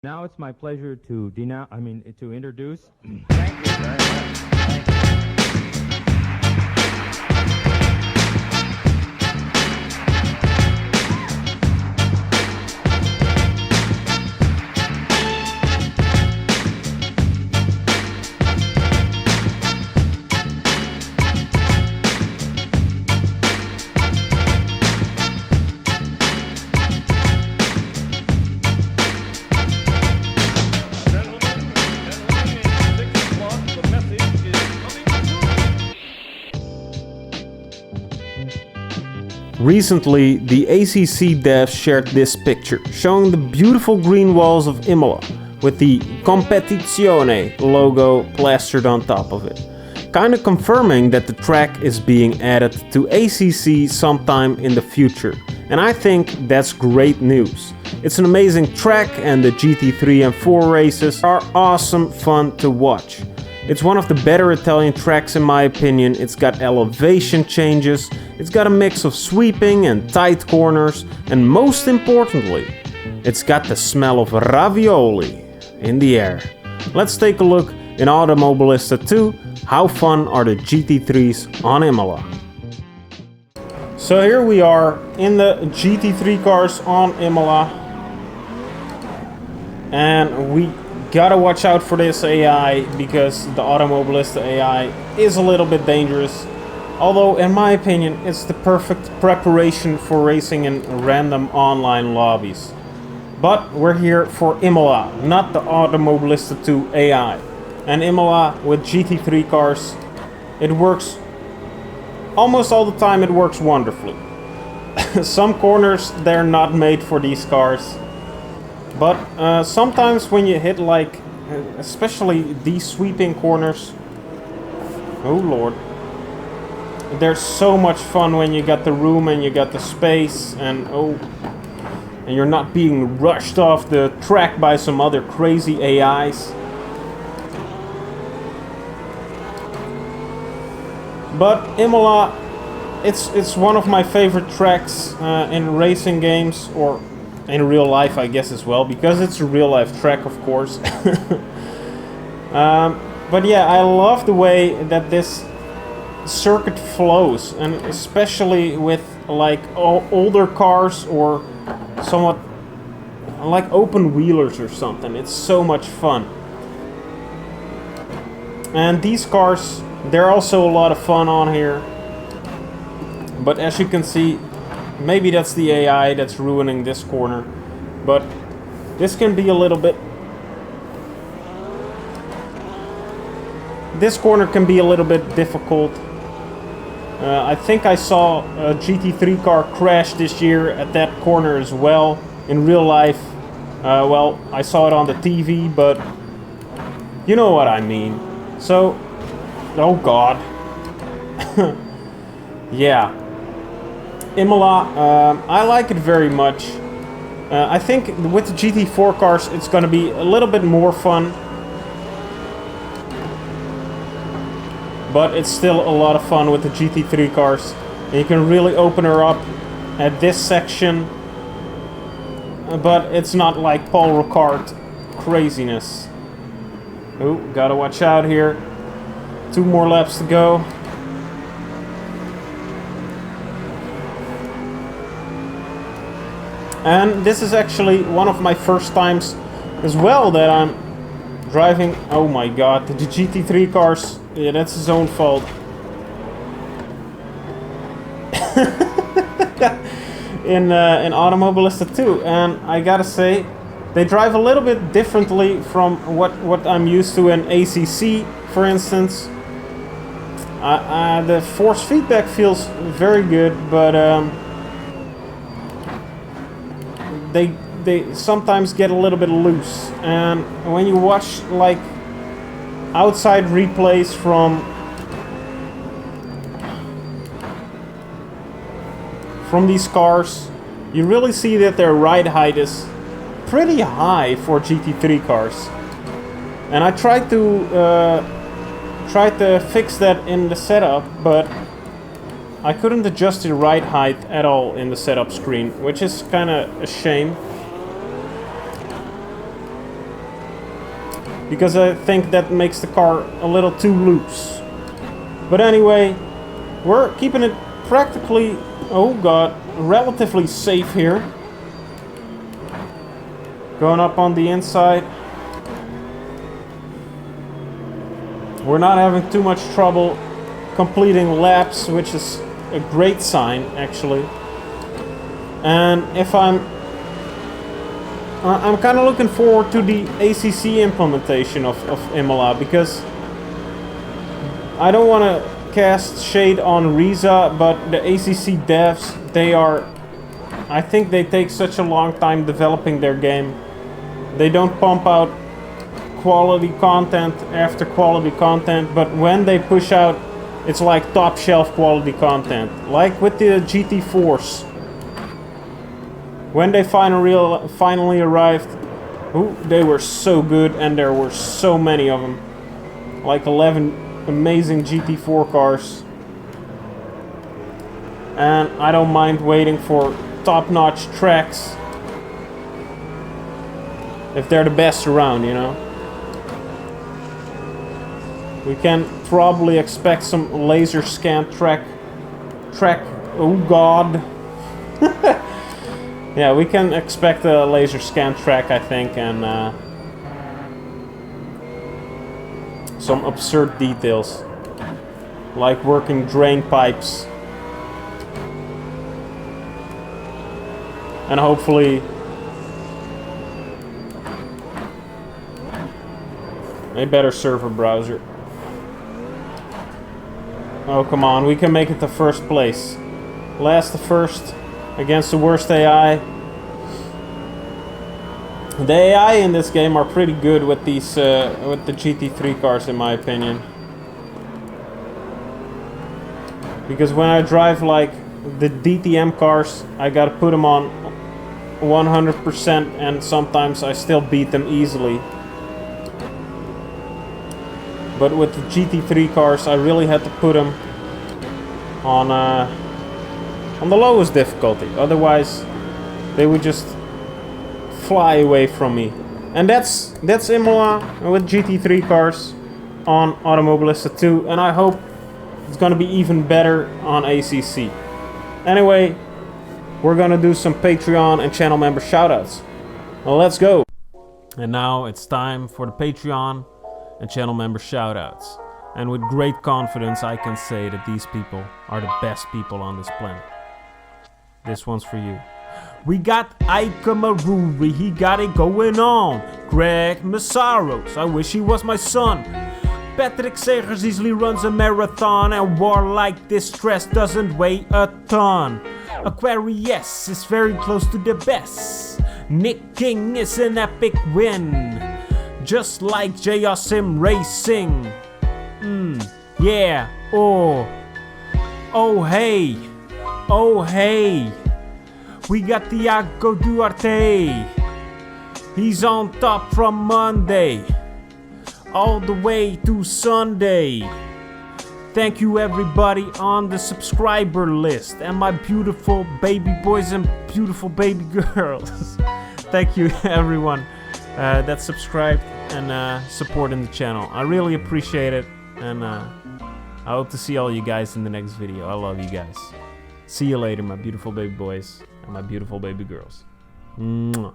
Now it's my pleasure to introduce. Thank you very much. Thank you. Recently, the ACC devs shared this picture, showing the beautiful green walls of Imola, with the Competizione logo plastered on top of it. Kinda confirming that the track is being added to ACC sometime in the future, and I think that's great news. It's an amazing track and the GT3 and 4 races are awesome fun to watch. It's one of the better Italian tracks in my opinion. It's got elevation changes, it's got a mix of sweeping and tight corners, and most importantly, it's got the smell of ravioli in the air. Let's take a look in Automobilista 2, how fun are the GT3s on Imola. So here we are in the GT3 cars on Imola, and we gotta watch out for this AI because the Automobilista AI is a little bit dangerous. Although in my opinion it's the perfect preparation for racing in random online lobbies. But we're here for Imola, not the Automobilista 2 AI. And Imola with GT3 cars, it works almost all the time, it works wonderfully. Some corners they're not made for these cars. But sometimes when you hit like, especially these sweeping corners, oh lord, they're so much fun when you got the room and you got the space and and you're not being rushed off the track by some other crazy AIs. But Imola, it's one of my favorite tracks in racing games, or in real life I guess as well, because it's a real life track of course. But yeah, I love the way that this circuit flows, and especially with like older cars or somewhat like open wheelers or something. It's so much fun. And these cars, they're also a lot of fun on here. But as you can see, maybe that's the AI that's ruining this corner, but this can be a little bit... This corner can be a little bit difficult. I think I saw a GT3 car crash this year at that corner as well, in real life. Well, I saw it on the TV, but you know what I mean. So, oh god. Yeah. Imola, I like it very much. I think with the GT4 cars it's gonna be a little bit more fun. But it's still a lot of fun with the GT3 cars. And you can really open her up at this section. But it's not like Paul Ricard craziness. Oh, gotta watch out here. 2 more laps to go. And this is actually one of my first times as well that I'm driving. Oh my god, the GT3 cars. Yeah, that's his own fault. in Automobilista 2, and I gotta say, they drive a little bit differently from what I'm used to in ACC, for instance. The force feedback feels very good, but they sometimes get a little bit loose, and when you watch like outside replays from these cars, you really see that their ride height is pretty high for GT3 cars. And I tried to fix that in the setup, but I couldn't adjust the ride height at all in the setup screen, which is kind of a shame. because I think that makes the car a little too loose. But anyway, we're keeping it practically, oh god, relatively safe here. Going up on the inside. We're not having too much trouble completing laps, which is a great sign, actually. And if I'm kind of looking forward to the ACC implementation of Imola, because I don't want to cast shade on Riza, but the ACC devs, I think they take such a long time developing their game. They don't pump out quality content after quality content, but when they push out, it's like top shelf quality content. Like with the GT4s. When they finally arrived, ooh, they were so good, and there were so many of them. Like 11 amazing GT4 cars. And I don't mind waiting for top-notch tracks if they're the best around, you know. We can probably expect some laser scan track. Oh god. Yeah, we can expect a laser scan track, I think, and some absurd details, like working drain pipes, and hopefully a better server browser. Oh, come on, we can make it to first place. Last to first. Against the worst AI. The AI in this game are pretty good with these with the GT3 cars, in my opinion. Because when I drive like the DTM cars, I gotta put them on 100%, and sometimes I still beat them easily. But with the GT3 cars, I really had to put them on the lowest difficulty, otherwise they would just fly away from me. And that's Imola with GT3 cars on Automobilista 2, and I hope it's gonna be even better on ACC. Anyway, we're gonna do some Patreon and channel member shoutouts. Well, let's go. And now it's time for the Patreon and channel member shoutouts. And with great confidence I can say that these people are the best people on this planet. This one's for you. We got Ike Maruri, he got it going on. Greg Massaros, I wish he was my son. Patrick Segers easily runs a marathon, and Warlike Distress doesn't weigh a ton. Aquarius is very close to the best. Nick King is an epic win, just like JR Sim Racing. Yeah, oh hey. Oh hey, we got Thiago Duarte. He's on top from Monday all the way to Sunday. Thank you everybody on the subscriber list, and my beautiful baby boys and beautiful baby girls. Thank you everyone that subscribed and supporting the channel. I really appreciate it, and I hope to see all you guys in the next video. I love you guys. See you later, my beautiful baby boys and my beautiful baby girls. Mwah.